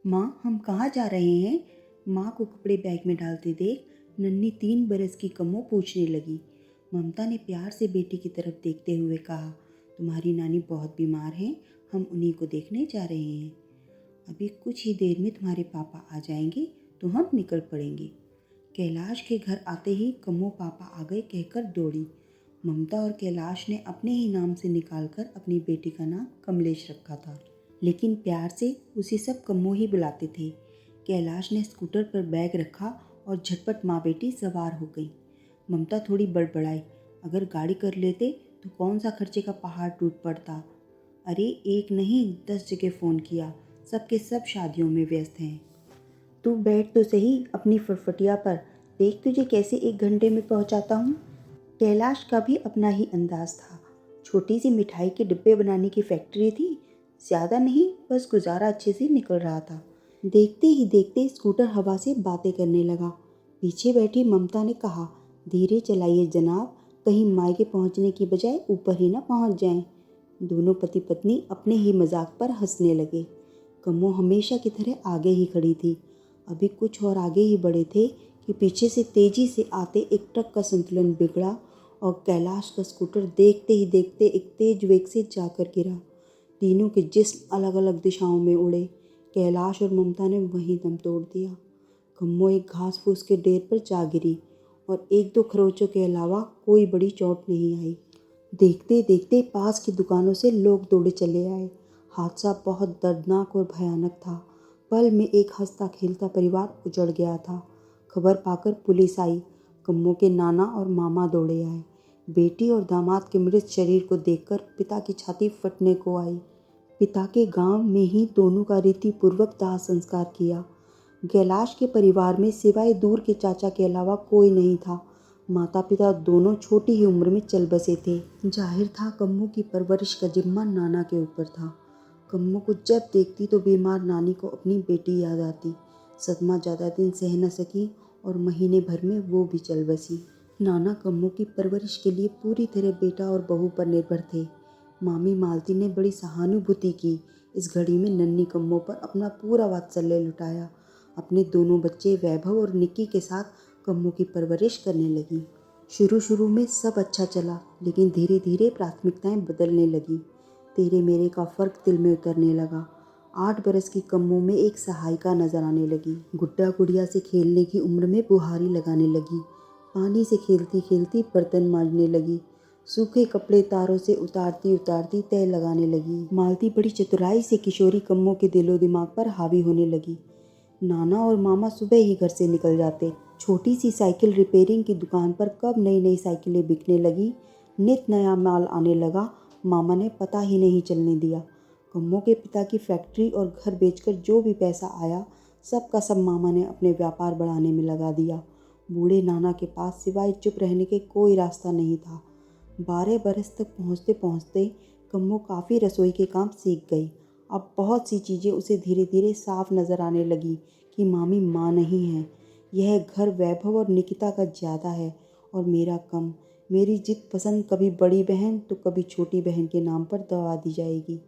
माँ, हम कहाँ जा रहे हैं? माँ को कपड़े बैग में डालते देख नन्ही 3 बरस की कम्मो पूछने लगी। ममता ने प्यार से बेटी की तरफ देखते हुए कहा, तुम्हारी नानी बहुत बीमार हैं, हम उन्हीं को देखने जा रहे हैं। अभी कुछ ही देर में तुम्हारे पापा आ जाएंगे तो हम निकल पड़ेंगे। कैलाश के घर आते ही कम्मो पापा आ गए कहकर दौड़ी। ममता और कैलाश ने अपने ही नाम से निकालकर अपनी बेटी का नाम कमलेश रखा था, लेकिन प्यार से उसे सब कम्मो ही बुलाते थे। कैलाश ने स्कूटर पर बैग रखा और झटपट माँ बेटी सवार हो गई। ममता थोड़ी बड़बड़ाई, अगर गाड़ी कर लेते तो कौन सा खर्चे का पहाड़ टूट पड़ता। अरे एक नहीं 10 जगह फ़ोन किया, सबके सब शादियों में व्यस्त हैं। तू बैठ तो सही अपनी फटफटिया पर, देख तुझे कैसे 1 घंटे में पहुंचाता हूँ। कैलाश का भी अपना ही अंदाज था। छोटी सी मिठाई के डिब्बे बनाने की फैक्ट्री थी, ज़्यादा नहीं, बस गुजारा अच्छे से निकल रहा था। देखते ही देखते स्कूटर हवा से बातें करने लगा। पीछे बैठी ममता ने कहा, धीरे चलाइए जनाब, कहीं मायके पहुंचने की बजाय ऊपर ही ना पहुंच जाएं। दोनों पति पत्नी अपने ही मजाक पर हंसने लगे। कम्मो हमेशा की तरह आगे ही खड़ी थी। अभी कुछ और आगे ही बढ़े थे कि पीछे से तेजी से आते एक ट्रक का संतुलन बिगड़ा और कैलाश का स्कूटर देखते ही देखते एक तेज वेग से जाकर गिरा। तीनों के जिस्म अलग अलग दिशाओं में उड़े। कैलाश और ममता ने वहीं दम तोड़ दिया। कम्मो एक घास फूस के ढेर पर जा गिरी और 1-2 खरोंचों के अलावा कोई बड़ी चोट नहीं आई। देखते देखते पास की दुकानों से लोग दौड़े चले आए। हादसा बहुत दर्दनाक और भयानक था। पल में एक हंसता खेलता परिवार उजड़ गया था। खबर पाकर पुलिस आई। कम्मो के नाना और मामा दौड़े आए। बेटी और दामाद के मृत शरीर को देखकर पिता की छाती फटने को आई। पिता के गांव में ही दोनों का रीतिपूर्वक दाह संस्कार किया। कैलाश के परिवार में सिवाय दूर के चाचा के अलावा कोई नहीं था। माता पिता दोनों छोटी ही उम्र में चल बसे थे। जाहिर था कम्मो की परवरिश का जिम्मा नाना के ऊपर था। कम्मो को जब देखती तो बीमार नानी को अपनी बेटी याद आती। सदमा ज़्यादा दिन सह न सकी और महीने भर में वो भी चल बसी। नाना कम्मो की परवरिश के लिए पूरी तरह बेटा और बहू पर निर्भर थे। मामी मालती ने बड़ी सहानुभूति की। इस घड़ी में नन्ही कम्मो पर अपना पूरा वात्सल्य लुटाया। अपने दोनों बच्चे वैभव और निक्की के साथ कम्मो की परवरिश करने लगी। शुरू में सब अच्छा चला, लेकिन धीरे धीरे प्राथमिकताएं बदलने लगी। तेरे मेरे का फर्क दिल में उतरने लगा। 8 बरस की कम्मो में एक सहायिका नजर आने लगी। गुड्डा गुड़िया से खेलने की उम्र में बुहारी लगाने लगी। पानी से खेलती खेलती बर्तन मांजने लगी। सूखे कपड़े तारों से उतारती उतारती तय लगाने लगी। मालती बड़ी चतुराई से किशोरी कम्मो के दिलो दिमाग पर हावी होने लगी। नाना और मामा सुबह ही घर से निकल जाते। छोटी सी साइकिल रिपेयरिंग की दुकान पर कब नई नई साइकिलें बिकने लगी, नित नया माल आने लगा, मामा ने पता ही नहीं चलने दिया। कम्मो के पिता की फैक्ट्री और घर बेचकर जो भी पैसा आया, सब का सब मामा ने अपने व्यापार बढ़ाने में लगा दिया। बूढ़े नाना के पास सिवाय चुप रहने के कोई रास्ता नहीं था। 12 बरस तक पहुँचते पहुँचते कम्मो काफ़ी रसोई के काम सीख गई। अब बहुत सी चीज़ें उसे धीरे धीरे साफ नज़र आने लगी कि मामी माँ नहीं है। यह घर वैभव और निकिता का ज़्यादा है और मेरा कम। मेरी जिद पसंद कभी बड़ी बहन तो कभी छोटी बहन के नाम पर दबा दी जाएगी।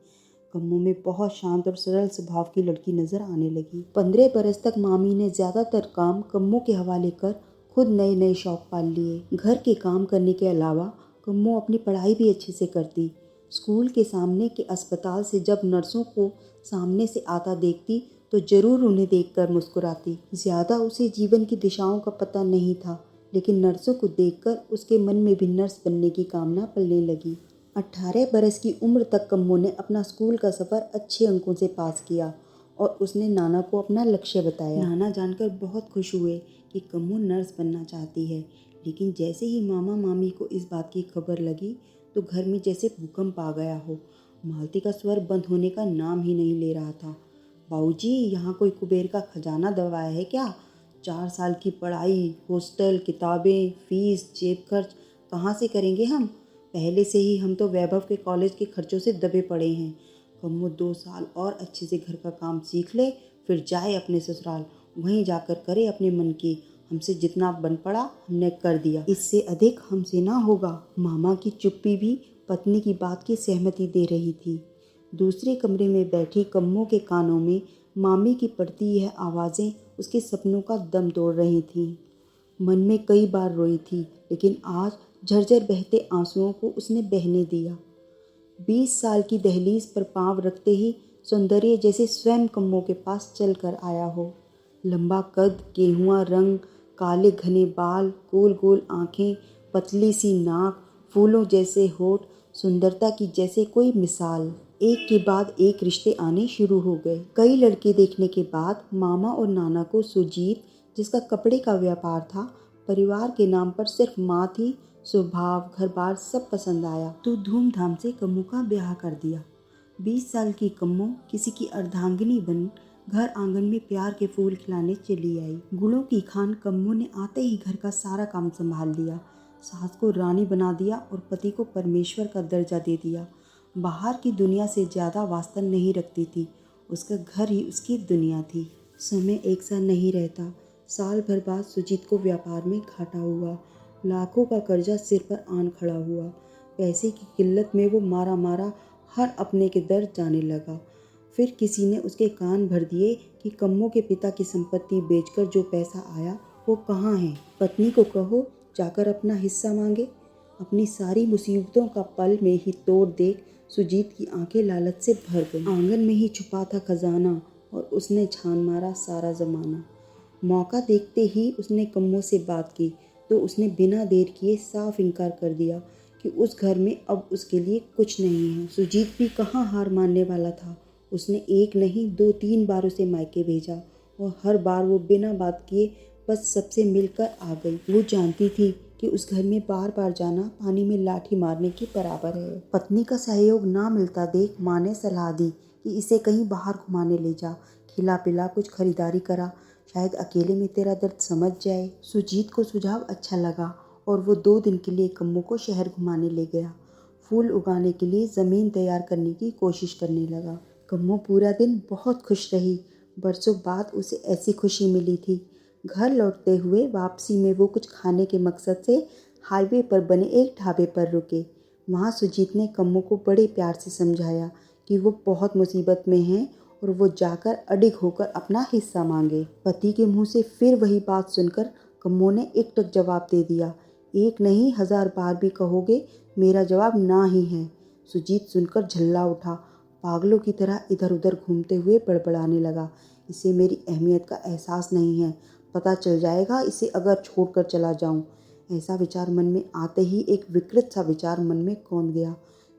कम्मो में बहुत शांत और सरल स्वभाव की लड़की नज़र आने लगी। 15 बरस तक मामी ने ज़्यादातर काम कम्मो के हवाले कर खुद नए नए शौक पाल लिए। घर के काम करने के अलावा कम्मो अपनी पढ़ाई भी अच्छे से करती। स्कूल के सामने के अस्पताल से जब नर्सों को सामने से आता देखती तो जरूर उन्हें देखकर मुस्कुराती। ज़्यादा उसे जीवन की दिशाओं का पता नहीं था, लेकिन नर्सों को देखकर उसके मन में भी नर्स बनने की कामना पलने लगी। 18 बरस की उम्र तक कम्मो ने अपना स्कूल का सफ़र अच्छे अंकों से पास किया और उसने नाना को अपना लक्ष्य बताया। नाना जानकर बहुत खुश हुए कि कम्मो नर्स बनना चाहती है, लेकिन जैसे ही मामा मामी को इस बात की खबर लगी तो घर में जैसे भूकंप आ गया हो। मालती का स्वर बंद होने का नाम ही नहीं ले रहा था। बाबूजी, यहाँ कोई कुबेर का खजाना दबाया है क्या? 4 साल की पढ़ाई, हॉस्टल, किताबें, फीस, जेब खर्च कहाँ से करेंगे हम? पहले से ही हम तो वैभव के कॉलेज के खर्चों से दबे पड़े हैं। कम्मो 2 साल और अच्छे से घर का काम सीख ले, फिर जाए अपने ससुराल, वहीं जाकर करे अपने मन की। हमसे जितना बन पड़ा हमने कर दिया, इससे अधिक हमसे ना होगा। मामा की चुप्पी भी पत्नी की बात की सहमति दे रही थी। दूसरे कमरे में बैठी कम्मो के कानों में मामी की पड़ती यह आवाज़ें उसके सपनों का दम तोड़ रही थीं। मन में कई बार रोई थी, लेकिन आज झरझर बहते आंसुओं को उसने बहने दिया। 20 साल की दहलीज पर पांव रखते ही सौंदर्य जैसे स्वयं कम्मों के पास चल कर आया हो। लंबा कद, गेहुआ रंग, काले घने बाल, गोल गोल आंखें, पतली सी नाक, फूलों जैसे होठ, सुंदरता की जैसे कोई मिसाल। एक के बाद एक रिश्ते आने शुरू हो गए। कई लड़के देखने के बाद मामा और नाना को सुजीत, जिसका कपड़े का व्यापार था, परिवार के नाम पर सिर्फ माँ थी, स्वभाव घर बार सब पसंद आया तो धूमधाम से कम्मू का ब्याह कर दिया। 20 साल की कम्मू किसी की अर्धांगिनी बन घर आंगन में प्यार के फूल खिलाने चली आई। गुड़ों की खान कम्मू ने आते ही घर का सारा काम संभाल लिया। सास को रानी बना दिया और पति को परमेश्वर का दर्जा दे दिया। बाहर की दुनिया से ज़्यादा वास्ता नहीं रखती थी, उसका घर ही उसकी दुनिया थी। समय एक सा नहीं रहता। साल भर बाद सुजीत को व्यापार में घाटा हुआ। लाखों का कर्जा सिर पर आन खड़ा हुआ। पैसे की किल्लत में वो मारा मारा हर अपने के दर जाने लगा। फिर किसी ने उसके कान भर दिए कि कम्मों के पिता की संपत्ति बेचकर जो पैसा आया वो कहाँ है। पत्नी को कहो जाकर अपना हिस्सा मांगे। अपनी सारी मुसीबतों का पल में ही तोड़ देख सुजीत की आंखें लालच से भर गईं। आंगन में ही छुपा था खजाना और उसने छान मारा सारा जमाना। मौका देखते ही उसने कम्मों से बात की तो उसने बिना देर किए साफ इनकार कर दिया कि उस घर में अब उसके लिए कुछ नहीं है। सुजीत भी कहाँ हार मानने वाला था। उसने एक नहीं 2-3 बार उसे मायके भेजा और हर बार वो बिना बात किए बस सबसे मिलकर आ गई। वो जानती थी कि उस घर में बार बार जाना पानी में लाठी मारने के बराबर है। पत्नी का सहयोग ना मिलता देख माँ ने सलाह दी कि इसे कहीं बाहर घुमाने ले जा, खिला पिला, कुछ खरीदारी करा, शायद अकेले में तेरा दर्द समझ जाए। सुजीत को सुझाव अच्छा लगा और वो 2 दिन के लिए कम्मू को शहर घुमाने ले गया। फूल उगाने के लिए ज़मीन तैयार करने की कोशिश करने लगा। कम्मू पूरा दिन बहुत खुश रही। बरसों बाद उसे ऐसी खुशी मिली थी। घर लौटते हुए वापसी में वो कुछ खाने के मकसद से हाईवे पर बने एक ढाबे पर रुके। वहाँ सुजीत ने कम्मू को बड़े प्यार से समझाया कि वो बहुत मुसीबत में है और वो जाकर अडिग होकर अपना हिस्सा मांगे। पति के मुंह से फिर वही बात सुनकर कम्मू ने एकटक जवाब दे दिया, एक नहीं 1000 बार भी कहोगे मेरा जवाब ना ही है। सुजीत सुनकर झल्ला उठा। पागलों की तरह इधर उधर घूमते हुए बड़बड़ाने लगा, इसे मेरी अहमियत का एहसास नहीं है, पता चल जाएगा इसे अगर छोड़कर चला जाऊं। ऐसा विचार मन में आते ही एक विकृत सा विचार मन में कौंध गया,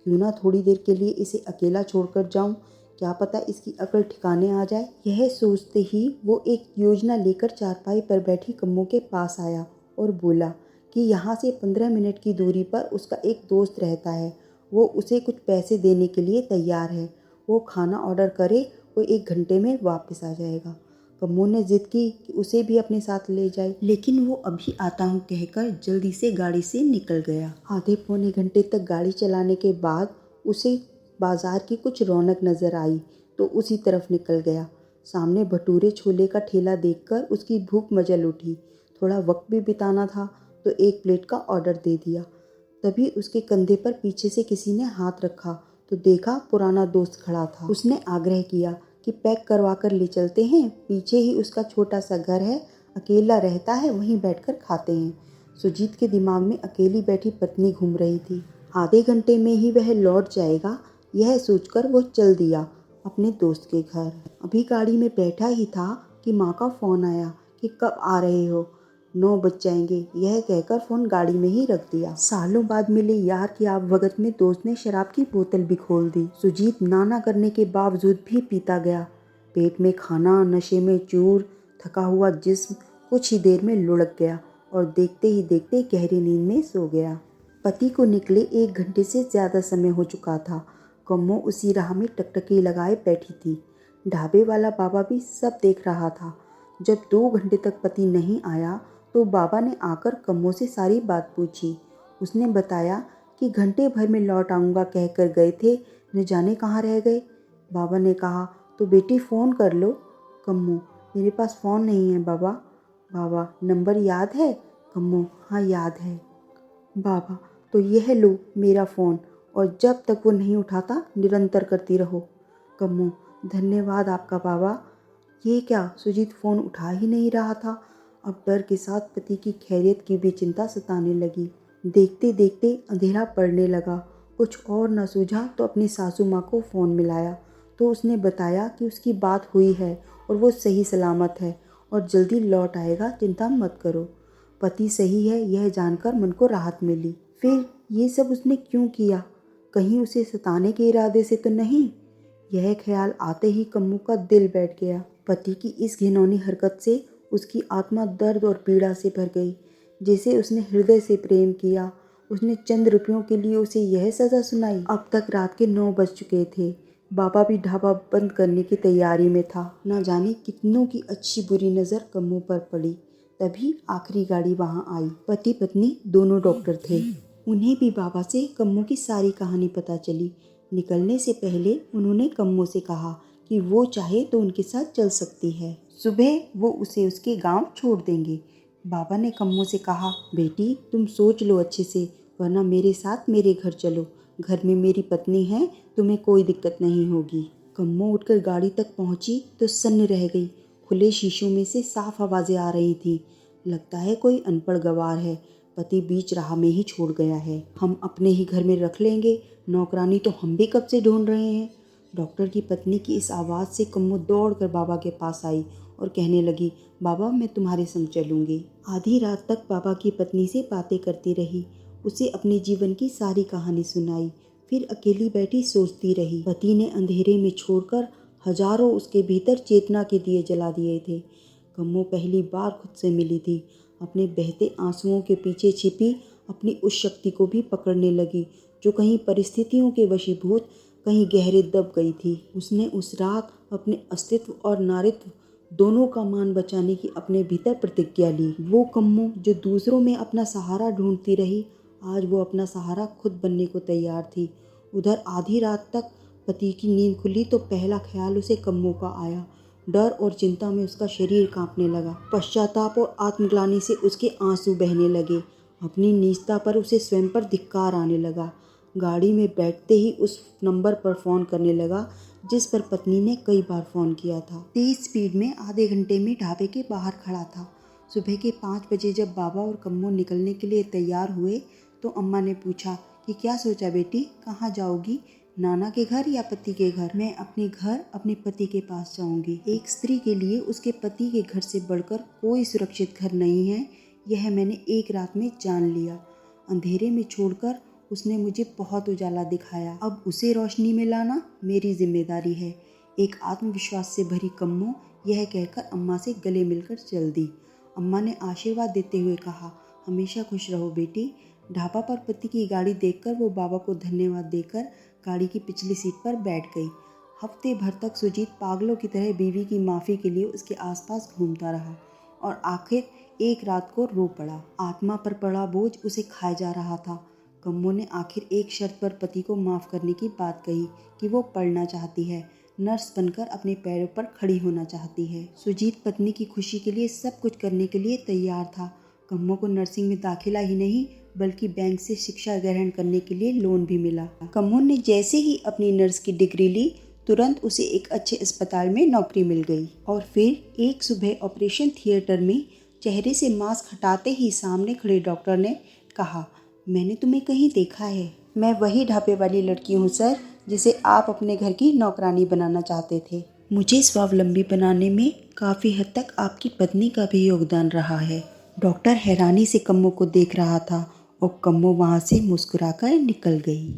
क्यों ना थोड़ी देर के लिए इसे अकेला छोड़कर जाऊं, क्या पता इसकी अकल ठिकाने आ जाए। यह सोचते ही वो एक योजना लेकर चारपाई पर बैठी कम्मू के पास आया और बोला कि यहाँ से 15 मिनट की दूरी पर उसका एक दोस्त रहता है, वो उसे कुछ पैसे देने के लिए तैयार है। वो खाना ऑर्डर करे, वो 1 घंटे में वापस आ जाएगा। कम्मू ने जिद की कि उसे भी अपने साथ ले जाए, लेकिन वो अभी आता हूँ कहकर जल्दी से गाड़ी से निकल गया। आधे पौने घंटे तक गाड़ी चलाने के बाद उसे बाजार की कुछ रौनक नजर आई तो उसी तरफ निकल गया। सामने भटूरे छोले का ठेला देखकर उसकी भूख मचल उठी। थोड़ा वक्त भी बिताना था तो 1 प्लेट का ऑर्डर दे दिया। तभी उसके कंधे पर पीछे से किसी ने हाथ रखा तो देखा पुराना दोस्त खड़ा था। उसने आग्रह किया कि पैक करवा कर ले चलते हैं, पीछे ही उसका छोटा सा घर है, अकेला रहता है, वहीं बैठकर खाते हैं। सुजीत के दिमाग में अकेली बैठी पत्नी घूम रही थी। आधे घंटे में ही वह लौट जाएगा, यह सोचकर वो चल दिया अपने दोस्त के घर। अभी गाड़ी में बैठा ही था कि माँ का फ़ोन आया कि कब आ रहे हो, 9 बज जाएंगे, यह कहकर फ़ोन गाड़ी में ही रख दिया। सालों बाद मिले यार की आवभगत में दोस्त ने शराब की बोतल भी खोल दी। सुजीत नाना करने के बावजूद भी पीता गया। पेट में खाना, नशे में चूर, थका हुआ जिस्म कुछ ही देर में लुढ़क गया और देखते ही देखते गहरी नींद में सो गया। पति को निकले 1 घंटे से ज़्यादा समय हो चुका था। कम्मो उसी राह में टकटकी लगाए बैठी थी। ढाबे वाला बाबा भी सब देख रहा था। जब 2 घंटे तक पति नहीं आया तो बाबा ने आकर कम्मो से सारी बात पूछी। उसने बताया कि घंटे भर में लौट आऊँगा कहकर गए थे, न जाने कहाँ रह गए। बाबा ने कहा तो बेटी फ़ोन कर लो। कम्मो, मेरे पास फ़ोन नहीं है बाबा। बाबा, नंबर याद है? कम्मो, हाँ याद है। बाबा, तो यह लो मेरा फ़ोन और जब तक वो नहीं उठाता निरंतर करती रहो। कम्मो, धन्यवाद आपका बाबा। ये क्या, सुजीत फ़ोन उठा ही नहीं रहा था। अब डर के साथ पति की खैरियत की भी चिंता सताने लगी। देखते देखते अंधेरा पड़ने लगा। कुछ और न सूझा तो अपनी सासू माँ को फ़ोन मिलाया तो उसने बताया कि उसकी बात हुई है और वो सही सलामत है और जल्दी लौट आएगा, चिंता मत करो। पति सही है यह जानकर मन को राहत मिली। फिर ये सब उसने क्यों किया? कहीं उसे सताने के इरादे से तो नहीं? यह ख्याल आते ही कम्मू का दिल बैठ गया। पति की इस घिनौनी हरकत से उसकी आत्मा दर्द और पीड़ा से भर गई। जिसे उसने हृदय से प्रेम किया, उसने चंद रुपयों के लिए उसे यह सज़ा सुनाई। अब तक रात के 9 बज चुके थे। बाबा भी ढाबा बंद करने की तैयारी में था। न जाने कितनों की अच्छी बुरी नज़र कम्मू पर पड़ी। तभी आखिरी गाड़ी वहाँ आई। पति पत्नी दोनों डॉक्टर थे। उन्हें भी बाबा से कम्मू की सारी कहानी पता चली। निकलने से पहले उन्होंने कम्मू से कहा कि वो चाहे तो उनके साथ चल सकती है। सुबह वो उसे उसके गांव छोड़ देंगे। बाबा ने कम्मू से कहा, बेटी तुम सोच लो अच्छे से, वरना मेरे साथ मेरे घर चलो। घर में मेरी पत्नी है, तुम्हें कोई दिक्कत नहीं होगी। कम्मू उठकर गाड़ी तक पहुंची तो सन्न रह गई। खुले शीशों में से साफ आवाज़ें आ रही थी। लगता है कोई अनपढ़ गवार है, पति बीच राह में ही छोड़ गया है। हम अपने ही घर में रख लेंगे, नौकरानी तो हम भी कब से ढूंढ रहे हैं। डॉक्टर की पत्नी की इस आवाज़ से कम्मू दौड़कर बाबा के पास आई और कहने लगी, बाबा मैं तुम्हारे संग चलूँगी। आधी रात तक बाबा की पत्नी से बातें करती रही। उसे अपने जीवन की सारी कहानी सुनाई। फिर अकेली बैठी सोचती रही। पति ने अंधेरे में छोड़कर हजारों उसके भीतर चेतना के दिए जला दिए थे। कम्मू पहली बार खुद से मिली थी। अपने बहते आंसुओं के पीछे छिपी अपनी उस शक्ति को भी पकड़ने लगी जो कहीं परिस्थितियों के वशीभूत, कहीं गहरे दब गई थी। उसने उस रात अपने अस्तित्व और नारित्व दोनों का मान बचाने की अपने भीतर प्रतिज्ञा ली। वो कम्मू जो दूसरों में अपना सहारा ढूंढती रही, आज वो अपना सहारा खुद बनने को तैयार थी। उधर आधी रात तक पति की नींद खुली तो पहला ख्याल उसे कम्मू का आया। डर और चिंता में उसका शरीर कांपने लगा। पश्चाताप और आत्मग्लानि से उसके आंसू बहने लगे। अपनी नीचता पर उसे स्वयं पर धिक्कार आने लगा। गाड़ी में बैठते ही उस नंबर पर फ़ोन करने लगा जिस पर पत्नी ने कई बार फ़ोन किया था। तेज स्पीड में आधे घंटे में ढाबे के बाहर खड़ा था। सुबह के 5 बजे जब बाबा और कम्मू निकलने के लिए तैयार हुए तो अम्मा ने पूछा कि क्या सोचा बेटी, कहाँ जाओगी, नाना के घर या पति के घर? मैं अपने घर, अपने पति के पास जाऊंगी। एक स्त्री के लिए उसके पति के घर से बढ़कर कोई सुरक्षित घर नहीं है, यह मैंने एक रात में जान लिया। अंधेरे में छोड़कर उसने मुझे बहुत उजाला दिखाया, अब उसे रोशनी में लाना मेरी जिम्मेदारी है। एक आत्मविश्वास से भरी कम्मू यह कहकर अम्मा से गले मिलकर चल दी। अम्मा ने आशीर्वाद देते हुए कहा, हमेशा खुश रहो बेटी। ढाबा पर पति की गाड़ी देखकर वो बाबा को धन्यवाद देकर गाड़ी की पिछली सीट पर बैठ गई। हफ्ते भर तक सुजीत पागलों की तरह बीवी की माफ़ी के लिए उसके आसपास घूमता रहा और आखिर एक रात को रो पड़ा। आत्मा पर पड़ा बोझ उसे खाए जा रहा था। कम्मू ने आखिर एक शर्त पर पति को माफ़ करने की बात कही कि वो पढ़ना चाहती है, नर्स बनकर अपने पैरों पर खड़ी होना चाहती है। सुजीत पत्नी की खुशी के लिए सब कुछ करने के लिए तैयार था। कम्मू को नर्सिंग में दाखिला ही नहीं बल्कि बैंक से शिक्षा ग्रहण करने के लिए लोन भी मिला। कम्मू ने जैसे ही अपनी नर्स की डिग्री ली, तुरंत उसे एक अच्छे अस्पताल में नौकरी मिल गई। और फिर एक सुबह ऑपरेशन थिएटर में चेहरे से मास्क हटाते ही सामने खड़े डॉक्टर ने कहा, मैंने तुम्हें कहीं देखा है। मैं वही ढाबे वाली लड़की हूँ सर, जिसे आप अपने घर की नौकरानी बनाना चाहते थे। मुझे स्वावलंबी बनाने में काफ़ी हद तक आपकी पत्नी का भी योगदान रहा है। डॉक्टर हैरानी से कम्मू को देख रहा था और कम्मू वहाँ से मुस्कुराकर निकल गई।